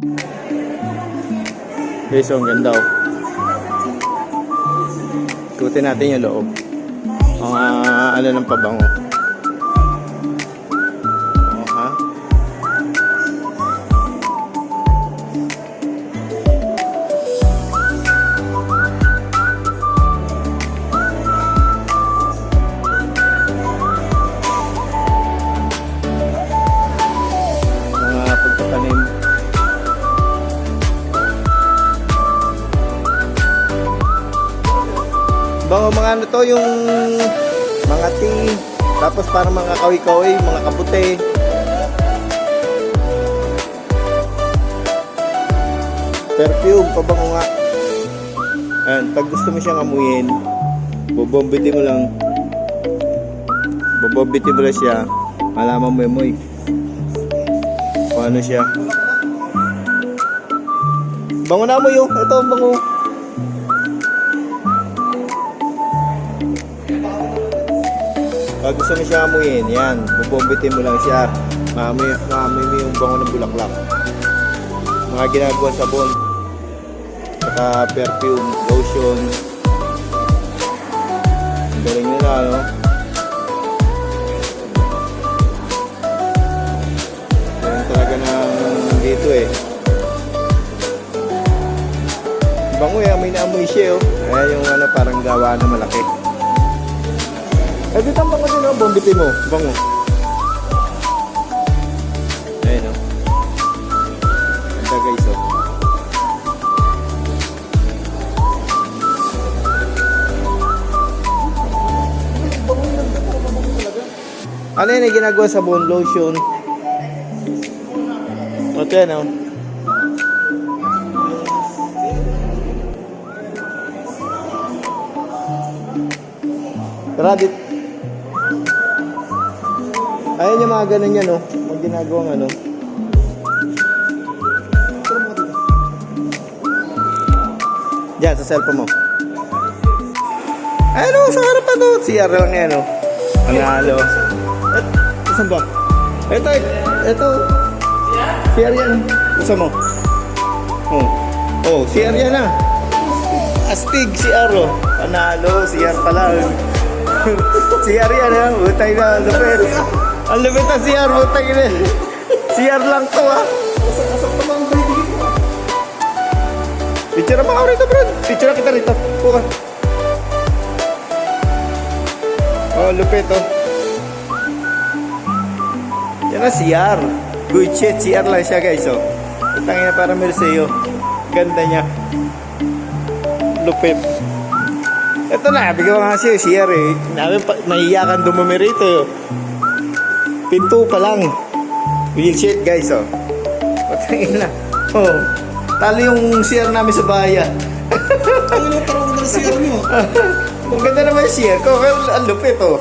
Okay, so ang ganda oh. Ikutin natin yung loob. Mga ano ng pabango. Oh, ha? Mga pagtatanim. Bango mga ano to, yung mga tea, tapos parang mga kawi-kawi, mga kabute. Perfume, pabango nga. Ayan, pag gusto mo siyang amuyin, bobombitin mo lang. Bobombitin mo lang siya, malaman mo yung moy. Kung ano siya. Bango na mo yung, ito bango. Pag gusto mo siya amuyin, yan, bubombitin mo lang siya. Maamoy mo yung bango ng bulaklak. Mga ginagawa sabon. Saka perfume, lotion. Galing nila, no? Yan talaga ng dito eh. Bango eh, amoy na amoy siya, oh. Kaya yung ano, parang gawa na malaki. Eh, dito ang bango din, oh. Bombitin mo. Bango. Ayan, oh. Ganda, guys, oh. Ano yun, eh, ginagawa sa bone lotion. Ito yan, oh. Tara, dito. Ayan yung mga ganun yan, no? Mga ginagawang ano. Diyan, sa cellphone mo. Ayan, no? Sa harapan, no? CR lang yan, no? Panalo. Saan ba? Ito. CR yan. Gusto mo? Oh, CR yan, ah. Astig, CR, oh. Panalo, CR pala. CR yan, ha? Butay na, lupit. Ang lupit na CR, butay na. CR lang to, ha? Picture mo ako rito, bro. Picture kita rito. Buka. Oh, lupit, oh. Yan na, CR. Good shit, CR lang siya, guys, oh. Itangin na para Merceo. Ganda niya. Lupit. Ito na, bigyan ko nga siya, CR eh. Mahiyakan dumumi rito eh. Pinto pa lang. Real shit, guys, oh. Patangin na. Oh. Talo yung CR namin sa bayan. Ang ino, parang ganda ng CR nyo. Ang ganda naman yung CR ko. Pero ang lupit, oh.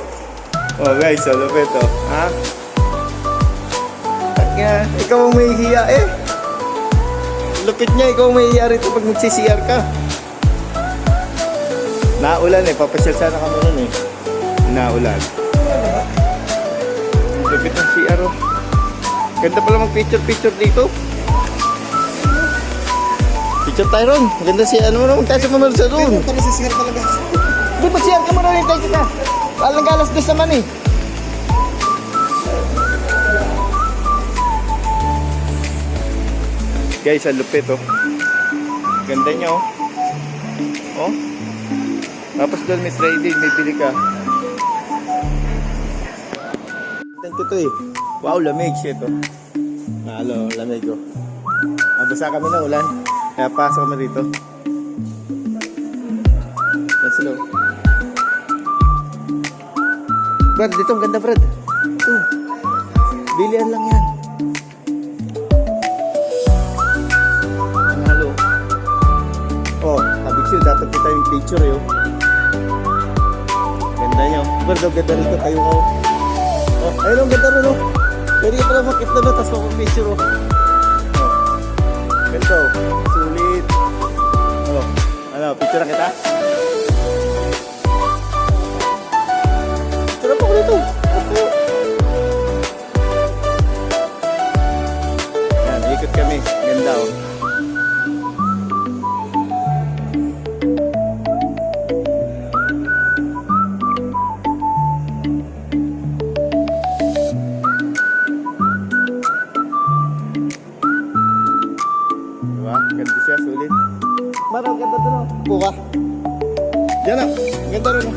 Oh, guys, oh, lupit, oh. Ha? At nga, ikaw ang may hiya eh. Lupit niya, ikaw ang may hiya rito pag magsi-CR ka. Naulan eh, papasyal sana kami nun eh. Naulan. Lupit ng CR, oh. Ganda pala mag-picture dito. Picture tayo ron. Ganda si ano mo, magtayo sa mamalo sa doon. Pero si CR talaga. Di ba CR ka mo rin, tayo ka. Alang galas dos naman eh. Guys, ang lupit, oh. Ganda niya, oh. Oh. Tapos doon may trading, may bili ka. Tignan ko to eh. Wow, lamig shit, oh. Nalo, lamig, oh. Nabasa kami na ulan. Kaya pasok kami rito. Let's go. Brad, dito ang ganda, Brad. Ito. Bilian lang yan. Nalo. Oh, habig siya. Dapat kita yung picture, eh, oh. Ganda niya. Brad, ang ganda rito. Tayo ko. Oh, ayun ang ganda rin, oh. Pwede ka pala makita na, tapos makapicture, oh. Oh. Ganito, sulit. Oh, ano, picture na kita? Picture po ko dito. Yan, ikot kami. Ganda, oh. parang ganda doon oh. Buka. Yan ah. Ganda rin oh.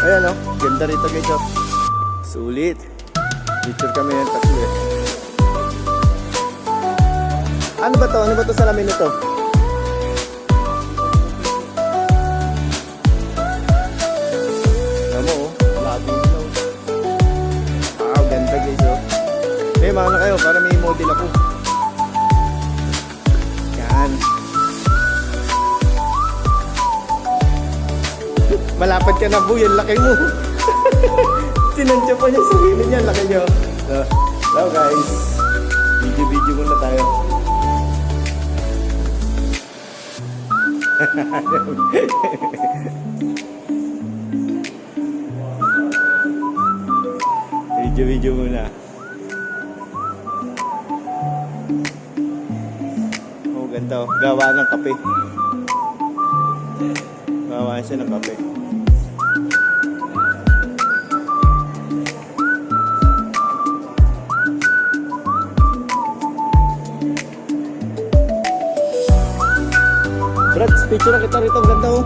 Ayan oh. Ganda rito guys oh. Sulit. Picture kami ng tatlo eh. Ano ba to? Ano ba to sa lamin nito? Alam mo oh. Labi nila oh. Wow, ganda guys oh. May mga na kayo para may model ako. Yan. Malapad ka na bu, yung laki mo. Sinantya pa niya, sabihin niya, laki niyo. So, hello guys. Video muna tayo. Video muna. Oh, ganda oh. Gawa ng kape. Gawa siya ng kape. Brad, picture na kita rito. Ang ganda oh.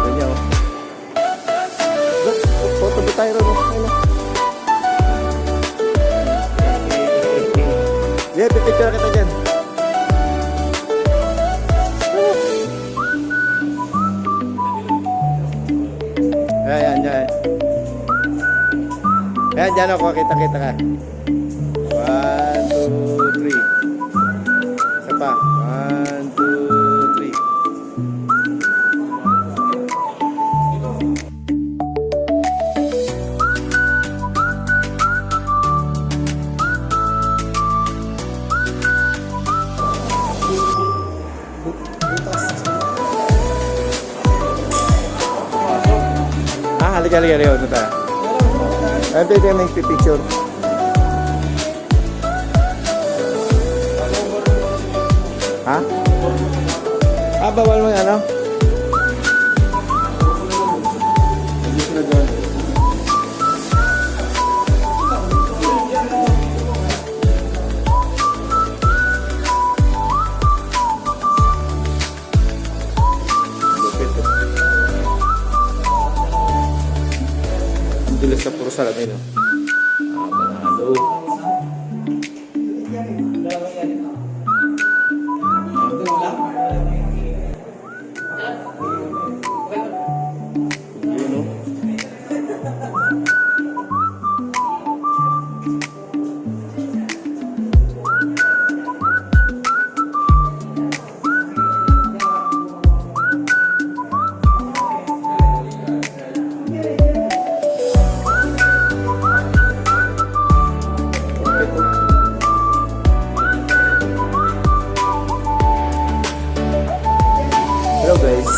Ganyan oh. Brad, photo ba tayo rin oh? Ayun oh. Yeah, picture na kita dyan. Ayan, dyan. Ayan, dyan ako. Kita-kita ka. 1, 2, 3. Isa pa. 1, 2, 3. Halika. Ito tayo. Ito yung nagpipicture. Ha? Bawal mo yung ano? Dulas sa puro salamin no? Panalo. Yun no? Hello guys.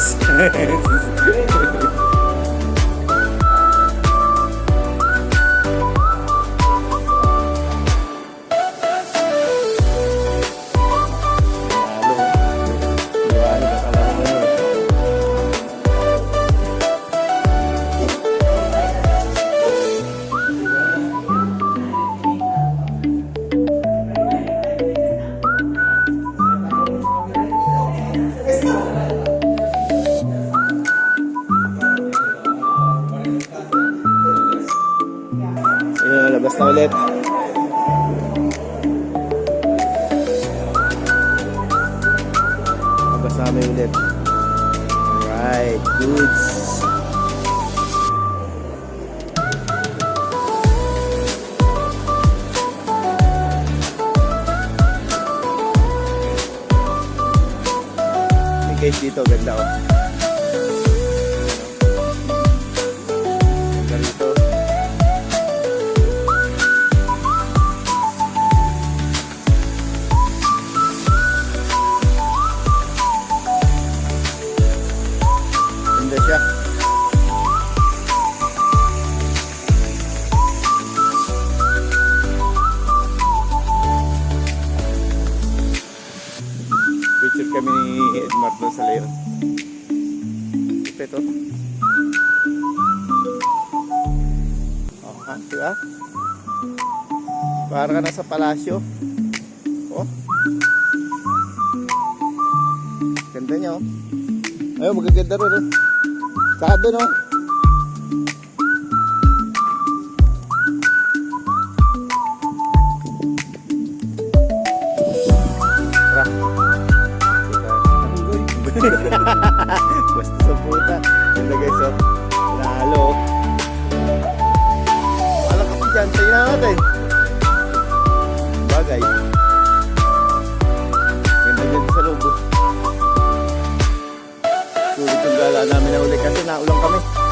Labas na ulit. Labas na ulit. Alright, goods. May case dito, ganda oh. Ganda rito. Ganda siya. oh. Oh, ha, diba? Para ka na sa palasyo. Oh. Ganda niya, oh. Ayun, magaganda rin, oh. Saka doon, oh. Tara. Basta sa puta. Ganda guys, oh. Lalo, oh. Alam kasi dyan, tayo na natin. Bagay. Ganda sa loob, oh. Sulit yung gala namin na uli kasi naulang kami.